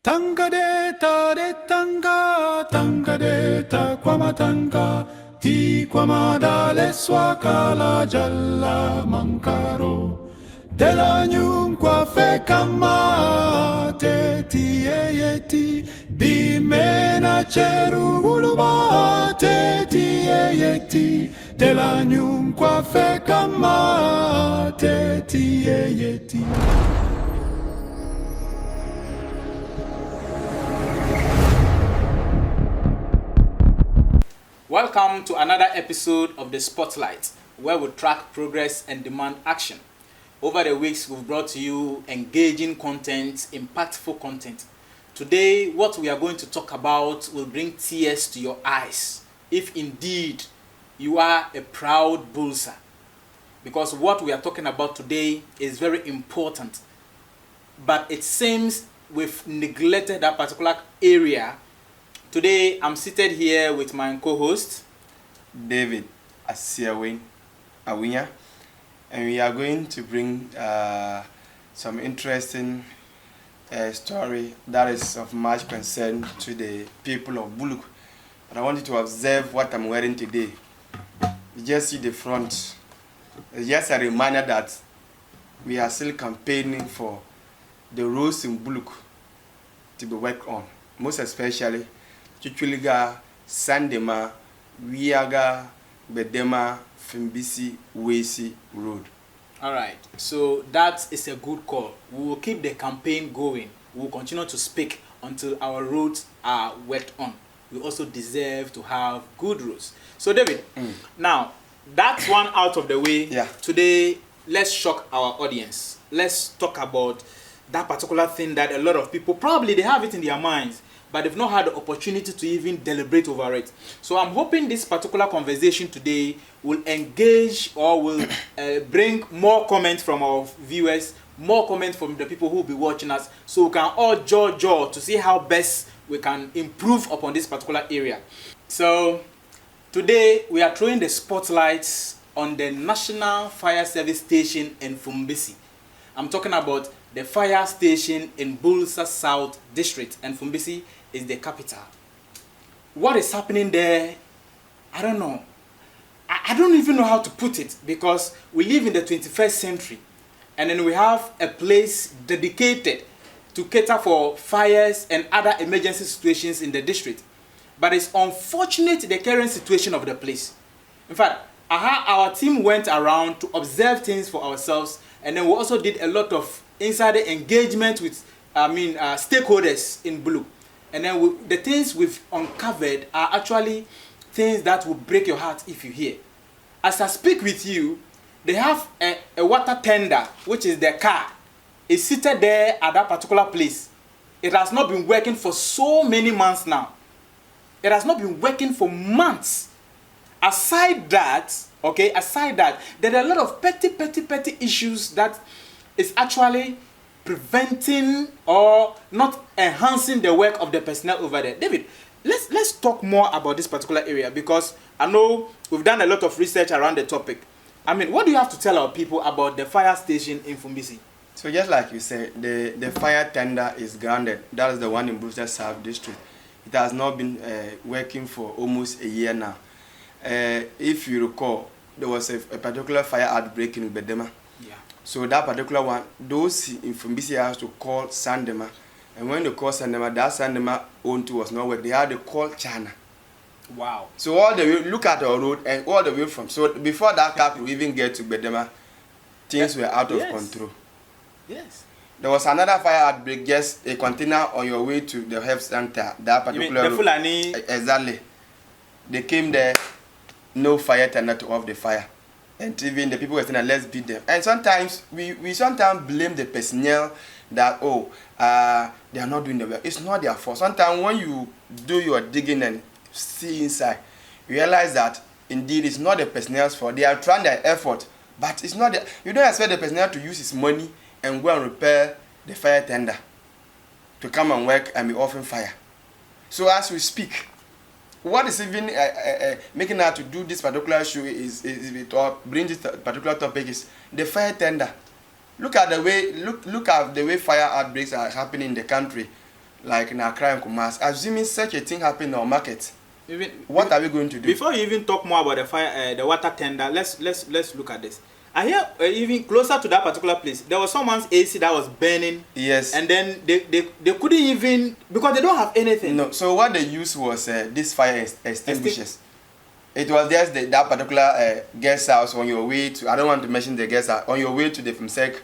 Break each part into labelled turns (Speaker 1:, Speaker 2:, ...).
Speaker 1: Tanga de tanga, tanga de ta kwamatanga, ti kwamada le swakala jalla mankaro. Dela nyum kwa fe kama te ti yeti, bimena cheru uluba te ti yeti. Dela nyum kwa fe kama te ti yeti.
Speaker 2: Welcome to another episode of The Spotlight, where we track progress and demand action. Over the weeks, we've brought to you engaging content, impactful content. Today, what we are going to talk about will bring tears to your eyes, if indeed you are a proud Bulsa. Because what we are talking about today is very important, but it seems we've neglected that particular area. Today, I'm seated here with my co-host,
Speaker 3: David Asiawin Awinya, and we are going to bring some interesting story that is of much concern to the people of Buluk. But I want you to observe what I'm wearing today. You just see the front. It's just a reminder that we are still campaigning for the roads in Buluk to be worked on, most especially Chuchuliga, Sandema, Wiaga, Bedema, Fumbisi, VOICE Road.
Speaker 2: Alright, so that is a good call. We will keep the campaign going. We will continue to speak until our roads are worked on. We also deserve to have good roads. So David, now that's one out of the way.
Speaker 3: Yeah.
Speaker 2: Today, let's shock our audience. Let's talk about that particular thing that a lot of people, probably they have it in their minds, but they've not had the opportunity to even deliberate over it. So I'm hoping this particular conversation today will engage or will bring more comments from our viewers, more comments from the people who will be watching us, so we can all jaw to see how best we can improve upon this particular area. So today we are throwing the spotlights on the National Fire Service Station in Fumbisi. I'm talking about the fire station in Bulsa South District, and Fumbisi is the capital. What is happening there, I don't know. I don't even know how to put it, because we live in the 21st century, and then we have a place dedicated to cater for fires and other emergency situations in the district. But it's unfortunate the current situation of the place. In fact, our team went around to observe things for ourselves, and then we also did a lot of insider engagement with stakeholders in Buluk. And then the things we've uncovered are actually things that will break your heart if you hear. As I speak with you, they have a water tender, which is their car, is seated there at that particular place. It has not been working for so many months now. It has not been working for months. Aside that, there are a lot of petty issues that is actually preventing or not enhancing the work of the personnel over there. David, let's talk more about this particular area, because I know we've done a lot of research around the topic. I mean, what do you have to tell our people about the fire station in Fumbisi?
Speaker 3: So just like you said, the fire tender is grounded. That is the one in Bulsa South District. It has not been working for almost a year now. If you recall, there was a particular fire outbreak in Bedema.
Speaker 2: Yeah.
Speaker 3: So that particular one, those in Fumbisi have to call Sandema. And when they call Sandema, that Sandema owned to was not working. They had to call China.
Speaker 2: Wow.
Speaker 3: So all the way, look at our road and all the way from. So before that car could even get to Bedema, things were out of control.
Speaker 2: Yes.
Speaker 3: There was another fire outbreak, just a container on your way to the health center. That particular
Speaker 2: the Fulani?
Speaker 3: Exactly. They came there, no fire tender to off the fire. And even the people were saying, let's beat them. And sometimes, we sometimes blame the personnel that, they are not doing the work. It's not their fault. Sometimes when you do your digging and see inside, you realize that indeed it's not the personnel's fault. They are trying their effort, but it's not you don't expect the personnel to use his money and go and repair the fire tender to come and work and be offering fire. So as we speak, what is even making her to do this particular show is bring this particular topic is the fire tender. Look at the way fire outbreaks are happening in the country. like in Accra and Kumasi, assuming such a thing happened in our market,
Speaker 2: Even,
Speaker 3: what are we going to do?
Speaker 2: Before you even talk more about the fire, the water tender, let's look at this. I hear even closer to that particular place, there was someone's AC that was burning.
Speaker 3: Yes.
Speaker 2: And then they couldn't even, because they don't have anything.
Speaker 3: No. So what they used was this fire extinguishers. It was just that particular guest house on your way to. I don't want to mention the guest house, on your way to the Fumsek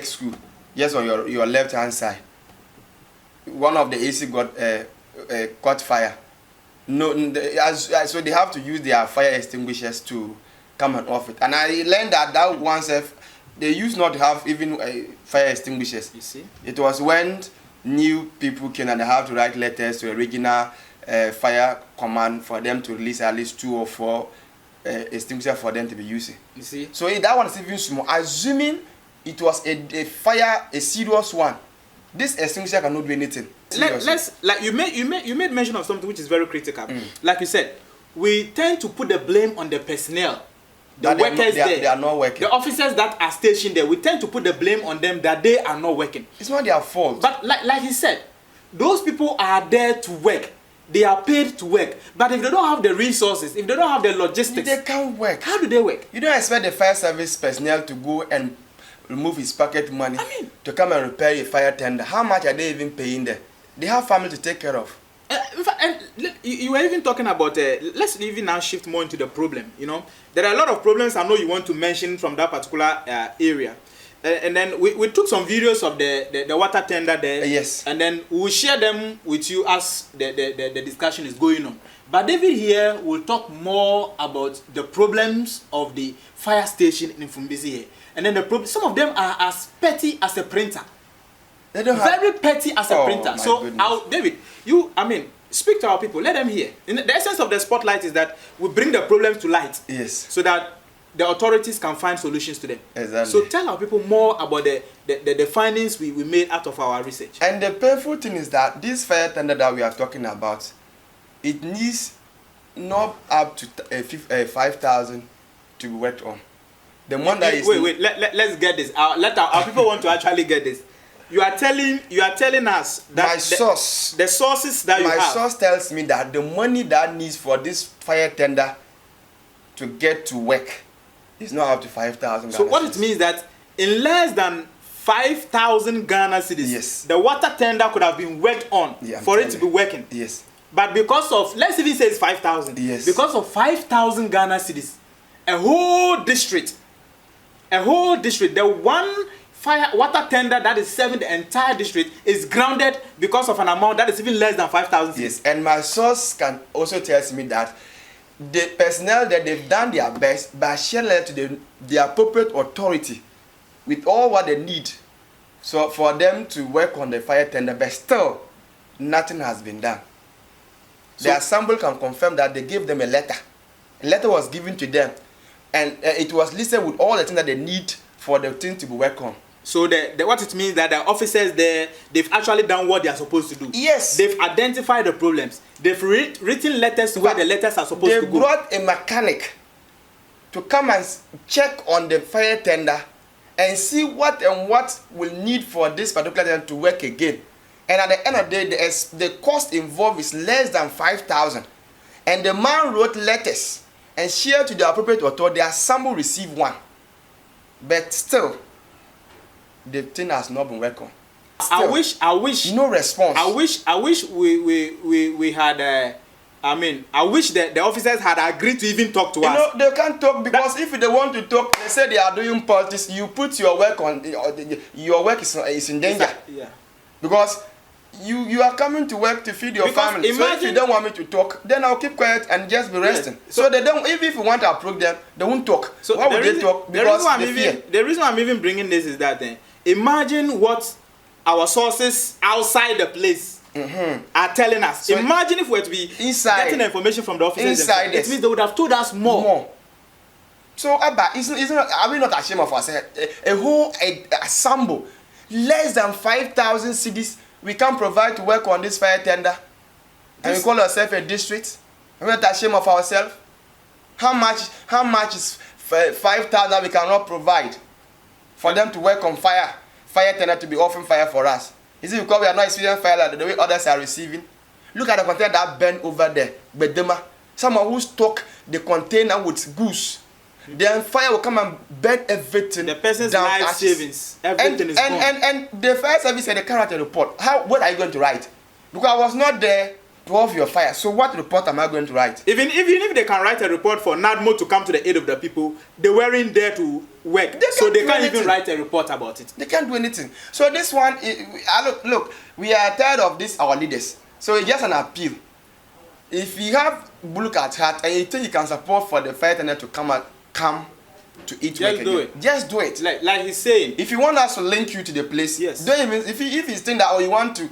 Speaker 3: school. Just on your left hand side. One of the AC caught fire. No, so they have to use their fire extinguishers to come and off it. And I learned that oneself, they used not to have even fire extinguishers.
Speaker 2: You see?
Speaker 3: It was when new people came and they have to write letters to a regional fire command for them to release at least 2 or 4 extinguishers for them to be using.
Speaker 2: You see?
Speaker 3: So that one is even small. Assuming it was a fire, a serious one, this extinguisher cannot do anything.
Speaker 2: Let's like you made mention of something which is very critical. Like you said, we tend to put the blame on the personnel, the workers there.
Speaker 3: They are not working.
Speaker 2: The officers that are stationed there, we tend to put the blame on them that they are not working.
Speaker 3: It's not their fault.
Speaker 2: But like he said, those people are there to work. They are paid to work. But if they don't have the resources, if they don't have the logistics,
Speaker 3: they can't work.
Speaker 2: How do they work?
Speaker 3: You don't expect the fire service personnel to go and remove his pocket money to come and repair a fire tender. How much are they even paying there? They have family to take care of.
Speaker 2: In fact, and you were even talking about, let's even now shift more into the problem. You know, there are a lot of problems I know you want to mention from that particular area. And then we took some videos of the water tender there.
Speaker 3: Yes.
Speaker 2: And then we'll share them with you as the discussion is going on. But David here will talk more about the problems of the fire station in Fumbisi here. And then some of them are as petty as a printer.
Speaker 3: They don't
Speaker 2: very petty as a printer. So, David, speak to our people. Let them hear. The essence of the spotlight is that we bring the problems to light.
Speaker 3: Yes.
Speaker 2: So that the authorities can find solutions to them.
Speaker 3: Exactly.
Speaker 2: So tell our people more about the findings we made out of our research.
Speaker 3: And the painful thing is that this fire tender that we are talking about, it needs not up to 5,000 to be worked on. The one that is
Speaker 2: let's get this. Our people want to actually get this. You are telling us that the sources that you have.
Speaker 3: My source tells me that the money that needs for this fire tender to get to work is not up to 5,000.
Speaker 2: So what it means that in less than 5,000 Ghana cedis,
Speaker 3: yes,
Speaker 2: the water tender could have been worked on for it to be working.
Speaker 3: Yes.
Speaker 2: But because of, let's even say it's 5,000.
Speaker 3: Yes.
Speaker 2: Because of 5,000 Ghana cedis, a whole district, the one water tender that is serving the entire district is grounded because of an amount that is even less than 5,000.
Speaker 3: Yes, and my source can also tells me that the personnel that they've done their best by sharing to the appropriate authority with all what they need, so for them to work on the fire tender, but still nothing has been done. So the assembly can confirm that they gave them a letter. A letter was given to them, and it was listed with all the things that they need for the thing to be worked on. So
Speaker 2: what it means that the officers there, they've actually done what they are supposed to do.
Speaker 3: Yes.
Speaker 2: They've identified the problems. They've written letters to where the letters are supposed to go.
Speaker 3: They brought a mechanic to come and check on the fire tender and see what will need for this particular tender to work again. And at the end of the day, the cost involved is less than 5,000. And the man wrote letters and shared to the appropriate authority. The assembly received one. But still, the thing has not been worked on. Still,
Speaker 2: I wish
Speaker 3: no response.
Speaker 2: I wish we had I wish that the officers had agreed to even talk to us.
Speaker 3: You know, they can't talk because if they want to talk, they say they are doing politics. You put your work on, your work is in danger.
Speaker 2: Yeah.
Speaker 3: Because you are coming to work to feed your family. So if you don't want me to talk, then I'll keep quiet and just be resting.
Speaker 2: Yeah.
Speaker 3: So they don't. Even if you want to approach them, they won't talk. So why would they talk? Because they fear.
Speaker 2: The reason I'm even bringing this is that imagine what our sources outside the place are telling us. So imagine if we were to be getting information from the officers inside. It means they would have told us more.
Speaker 3: So Abba, are we not ashamed of ourselves? A whole assemble, less than 5,000 cedis we can provide to work on this fire tender, and we call ourselves a district. Are we not ashamed of ourselves? How much is 5,000 we cannot provide for them to work on fire tender to be offering fire for us? Is it because we are not experiencing fire like the way others are receiving? Look at the container that burned over there. Bedema. Someone who stock the container with goose. Then fire will come and burn everything.
Speaker 2: The person's
Speaker 3: down
Speaker 2: life
Speaker 3: ashes.
Speaker 2: savings. Everything is gone.
Speaker 3: And the fire service said they can't write a report. What are you going to write? Because I was not there to off your fire. So what report am I going to write?
Speaker 2: Even if they can write a report for NADMO to come to the aid of the people, they weren't there to work. They can't even write a report about it.
Speaker 3: They can't do anything. So this one, look, we are tired of this, our leaders. So it's just an appeal. If you have Buluk at heart and you think you can support for the fire tender to come to eat
Speaker 2: Just
Speaker 3: work
Speaker 2: do
Speaker 3: again,
Speaker 2: it.
Speaker 3: just do it.
Speaker 2: Like he's saying.
Speaker 3: If you want us to link you to the place,
Speaker 2: yes.
Speaker 3: Don't even if you think that you want to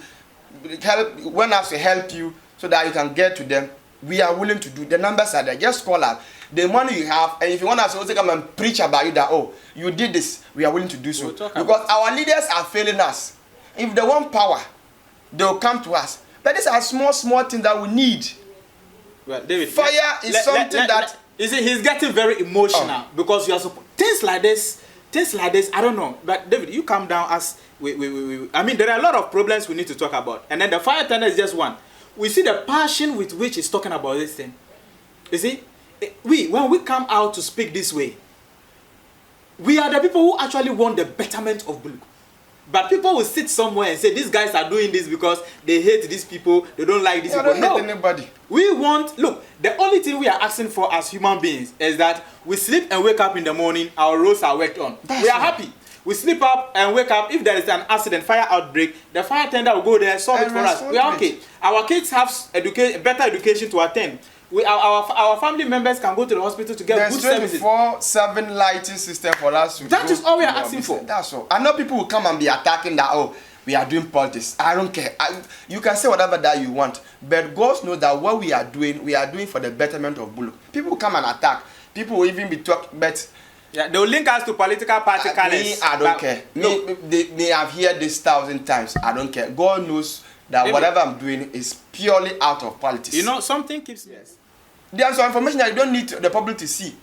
Speaker 3: want us to help you so that you can get to them, we are willing to do. The numbers are there. Just call us. The money you have, and if you want us to also come and preach about you that you did this, we are willing to do so. Because our leaders are failing us. If they want power, they will come to us. But these are small things that we need.
Speaker 2: Well, David,
Speaker 3: fire is something that.
Speaker 2: You see, he's getting very emotional because you are things like this. I don't know, but David, you calm down. As I mean, there are a lot of problems we need to talk about, and then the fire tender is just one. We see the passion with which he's talking about this thing. You see, when we come out to speak this way, we are the people who actually want the betterment of Buluk. But people will sit somewhere and say these guys are doing this because they hate these people, they don't like these people.
Speaker 3: I don't hate anybody.
Speaker 2: We want, look, the only thing we are asking for as human beings is that we sleep and wake up in the morning, our roads are worked on. We are happy. We sleep up and wake up. If there is an accident, fire outbreak, the fire tender will go there, solve it for us. We are okay. Our kids have better education to attend. Our family members can go to the hospital to get good services.
Speaker 3: 24/7 lighting system for us.
Speaker 2: That is all we are asking for.
Speaker 3: That's all. I know people will come and be attacking that, we are doing politics. I don't care. You can say whatever that you want. But God knows that what we are doing for the betterment of Buluk. People will come and attack. People will even be talking, but
Speaker 2: yeah, they will link us to political party candidates.
Speaker 3: I don't care. They have heard this 1,000 times. I don't care. God knows that whatever I'm doing is purely out of politics.
Speaker 2: You know, something keeps me.
Speaker 3: There's some information that you don't need the public to see.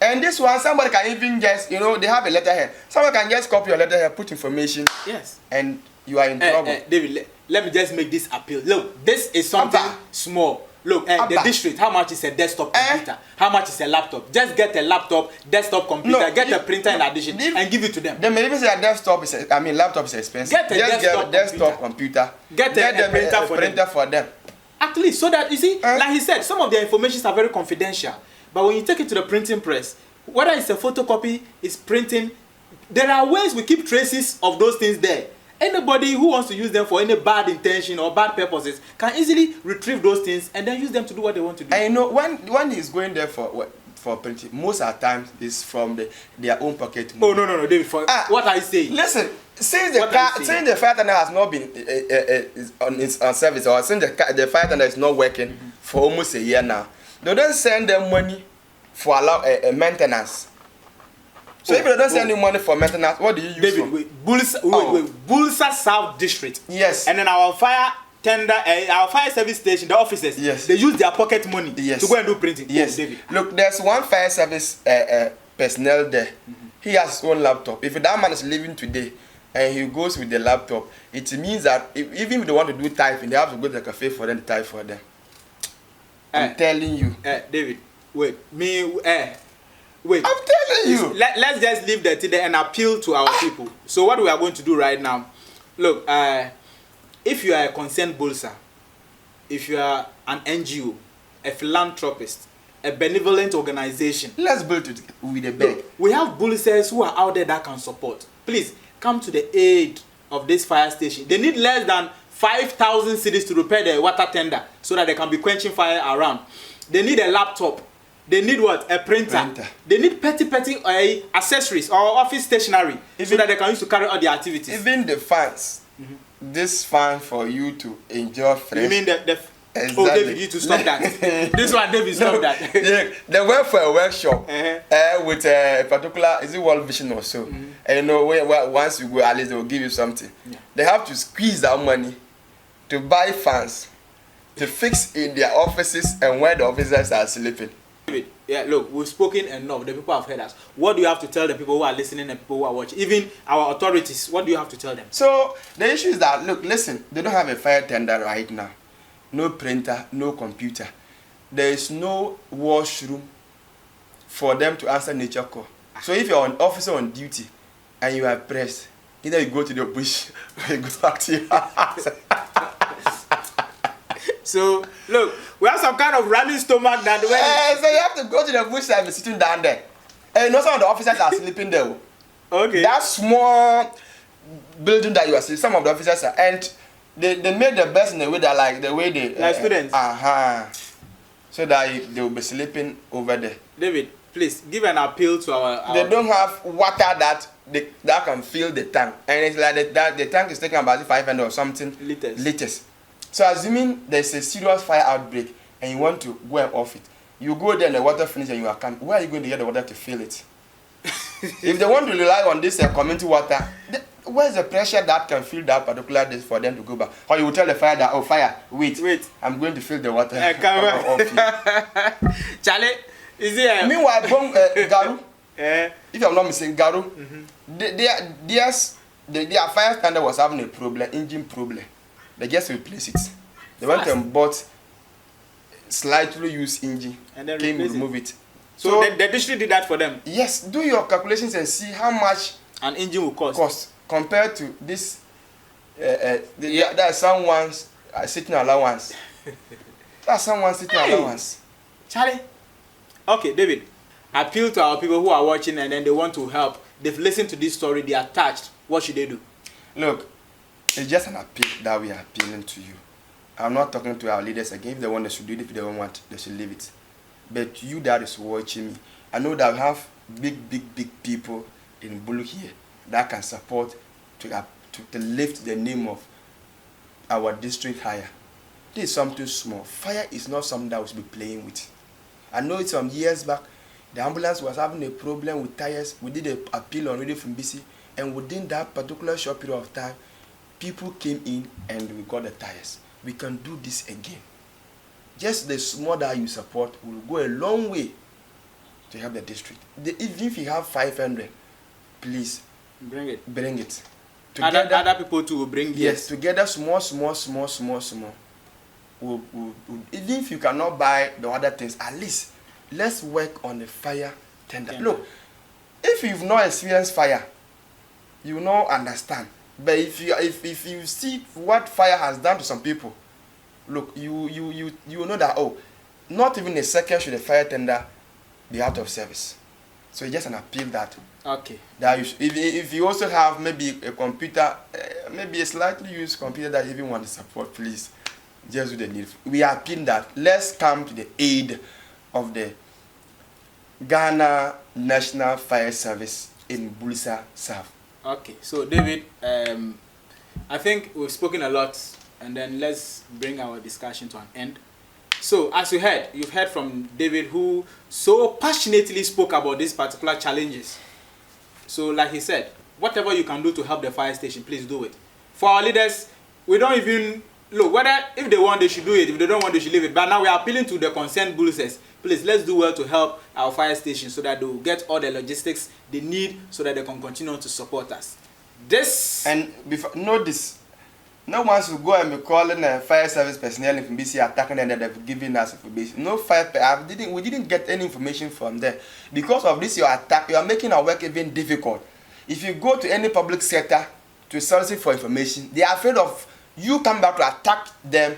Speaker 3: And this one, somebody can even just, they have a letter here. Someone can just copy your letter here, put information.
Speaker 2: Yes.
Speaker 3: And you are in trouble.
Speaker 2: David, let me just make this appeal. Look, this is something small. Look, the district, how much is a desktop computer? How much is a laptop? Just get a laptop, desktop computer, get a printer in addition, and give it to them.
Speaker 3: They may even say a laptop is expensive.
Speaker 2: Get a
Speaker 3: desktop computer.
Speaker 2: Get a printer
Speaker 3: for them.
Speaker 2: At least, so that, you see, like he said, some of their information are very confidential. But when you take it to the printing press, whether it's a photocopy, it's printing, there are ways we keep traces of those things there. Anybody who wants to use them for any bad intention or bad purposes can easily retrieve those things and then use them to do what they want to do.
Speaker 3: And when he's going there for printing, most of the times it's from their own pocket money.
Speaker 2: Oh no, David, what are you saying?
Speaker 3: Listen, since the fire tender has not been on service, or since the fire tender is not working for almost a year now, they don't send them money for maintenance. So if they don't send you money for maintenance, what do you use?
Speaker 2: David, Bulsa South District.
Speaker 3: Yes.
Speaker 2: And then our fire tender, our fire service station, the officers.
Speaker 3: Yes.
Speaker 2: They use their pocket money.
Speaker 3: Yes.
Speaker 2: To go and do printing.
Speaker 3: Yes.
Speaker 2: David.
Speaker 3: Look, there's one fire service personnel there. He has his own laptop. If that man is leaving today and he goes with the laptop, it means that even if they want to do typing, they have to go to the cafe for them to type for them. I'm telling you.
Speaker 2: David, wait. I'm
Speaker 3: telling you.
Speaker 2: Let's just leave that there and appeal to our people. So what we are going to do right now, look, if you are a concerned Bulsa, if you are an NGO, a philanthropist, a benevolent organization,
Speaker 3: let's build it with a beg.
Speaker 2: We have Bulisers who are out there that can support. Please come to the aid of this fire station. They need less than 5,000 cedis to repair the water tender so that they can be quenching fire around. They need a laptop. They need what? A printer. They need petty accessories or office stationery so that they can use to carry out their activities.
Speaker 3: Even the fans. This fan for you to enjoy fresh.
Speaker 2: You mean the
Speaker 3: exactly.
Speaker 2: Oh, David, you to stop that. This one, David, stop that.
Speaker 3: They went for a workshop with a particular, is it World Vision or so? And once you go, at least they will give you something. Yeah. They have to squeeze that money to buy fans to fix in their offices and where the officers are sleeping.
Speaker 2: Yeah, look, we've spoken enough. The people have heard us. What do you have to tell the people who are listening and people who are watching? Even our authorities, what do you have to tell them?
Speaker 3: So the issue is that, look, listen, they don't have a fire tender right now. No printer, no computer. There is no washroom for them to answer nature call. So if you're an officer on duty and you are pressed, either you go to the bush or you go back to your house.
Speaker 2: So, look, we have some kind of running stomach that when...
Speaker 3: So you have to go to the bush and be sitting down there. And you know some of the officers are sleeping there.
Speaker 2: Okay.
Speaker 3: That small building that you are seeing, some of the officers are, and they made the best in the way that, like, the way they...
Speaker 2: Like students?
Speaker 3: So that they will be sleeping over there.
Speaker 2: David, please, give an appeal to our...
Speaker 3: They don't have water that can fill the tank. And it's like that the tank is taking about 500 or something liters. So assuming there's a serious fire outbreak and you want to go and off it, you go there and the water finishes and you are coming. Where are you going to get the water to fill it? If they want to rely on this community water, where's the pressure that can fill that particular dish for them to go back? Or you will tell the fire that, oh fire, wait, I'm going to fill the water.
Speaker 2: Charlie, is it?
Speaker 3: Meanwhile, Garu, if I'm not mistaken, Garu, their fire standard was having a problem, engine problem. They just replace it. They went and bought slightly used engine and then remove it.
Speaker 2: So the district did that for them?
Speaker 3: Yes. Do your calculations and see how much
Speaker 2: an engine will cost
Speaker 3: compared to this. That's someone's sitting allowance. That's someone's sitting allowance.
Speaker 2: Charlie. Okay, David. Appeal to our people who are watching and then they want to help. They've listened to this story. They are touched. What should they do? Look.
Speaker 3: It's just an appeal that we are appealing to you. I'm not talking to our leaders again. If they want, they should do it. If they don't want, they should leave it. But you that is watching me, I know that we have big people in Buluk here that can support to lift the name of our district higher. This is something small. Fire is not something that we should be playing with. I know it's some years back, the ambulance was having a problem with tires. We did an appeal on Radio Fumbisi, and within that particular short period of time, people came in and we got the tires. We can do this again. Just the small that you support will go a long way to help the district. Even if you have 500, please
Speaker 2: bring it.
Speaker 3: Together,
Speaker 2: other people too will bring.
Speaker 3: Yes, together, small. Even if you cannot buy the other things, at least let's work on the fire tender. Look, if you've not experienced fire, you will not understand. But if you see what fire has done to some people, look, you know that, oh, not even a second should a fire tender be out of service. So it's just an appeal that that if you also have maybe a computer, maybe a slightly used computer that you even want to support, please just do the need. We are appealing that let's come to the aid of the Ghana National Fire Service in Buluk South.
Speaker 2: Okay, so David, I think we've spoken a lot, and then let's bring our discussion to an end. So, as you heard, you've heard from David, who so passionately spoke about these particular challenges. So, like he said, whatever you can do to help the fire station, please do it. For our leaders, we don't even look whether if they want, they should do it. If they don't want, they should leave it. But now we are appealing to the concerned Bulukers. Please, let's do well to help our fire station so that they will get all the logistics they need so that they can continue to support us.
Speaker 3: Know this. No one should go and be calling a fire service personnel in Fumbisi attacking them that they've given us information. No we didn't get any information from them. Because of this, your attack, you are making our work even difficult. If you go to any public sector to solicit for information, they are afraid of you coming back to attack them.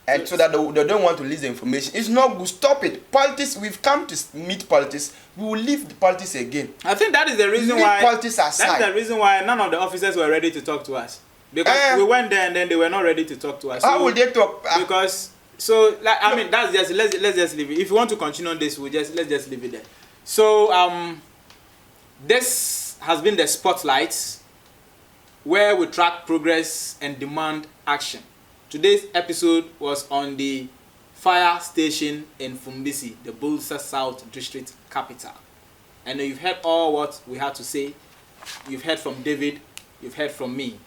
Speaker 3: And so that they don't want to release the information. It's not good. Stop it. Politics, we've come to meet politics. We will leave the politics again.
Speaker 2: I think that is the reason why
Speaker 3: politics aside.
Speaker 2: That's the reason why none of the officers were ready to talk to us. Because we went there and then they were not ready to talk to us.
Speaker 3: How would they talk?
Speaker 2: Because I mean that's just let's just leave it. If you want to continue on this, let's just leave it there. So this has been the spotlight where we track progress and demand action. Today's episode was on the fire station in Fumbisi, the Buluk South District capital. And you've heard all what we had to say. You've heard from David. You've heard from me.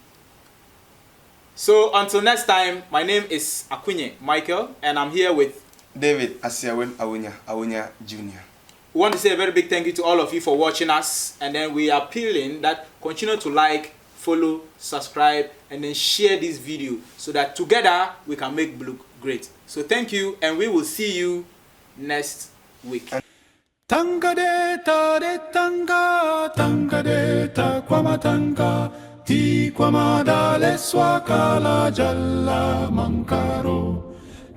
Speaker 2: So until next time, my name is Akunye Michael, and I'm here with
Speaker 3: David Asiawen Awunya Jr.
Speaker 2: We want to say a very big thank you to all of you for watching us, and then we are appealing that continue to like, follow, subscribe, and then share this video so that together we can make Buluk great. So thank you, and we will see you next week.
Speaker 1: Tanga de tanga, tanga de ta kwama tanga, ti kwama dale swakala jalla mankaro.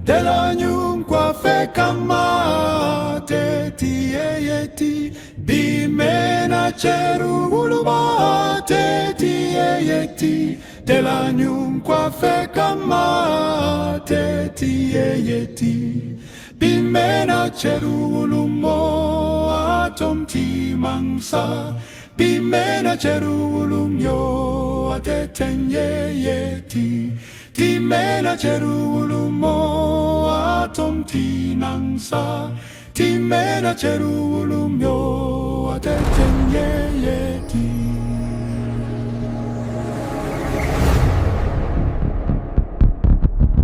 Speaker 1: Dela nyunkwa fe kama te ti yeti, bimena cheru uluba te ti yeti. Dela nyunkwa fe kama te ti yeti, bimena cheru ulumo atom ti mangsa, bimena cheru ulumyo atetenye yeti. Timena cherulumo atom tinangsa, timena cherulumyo atetenye yeti.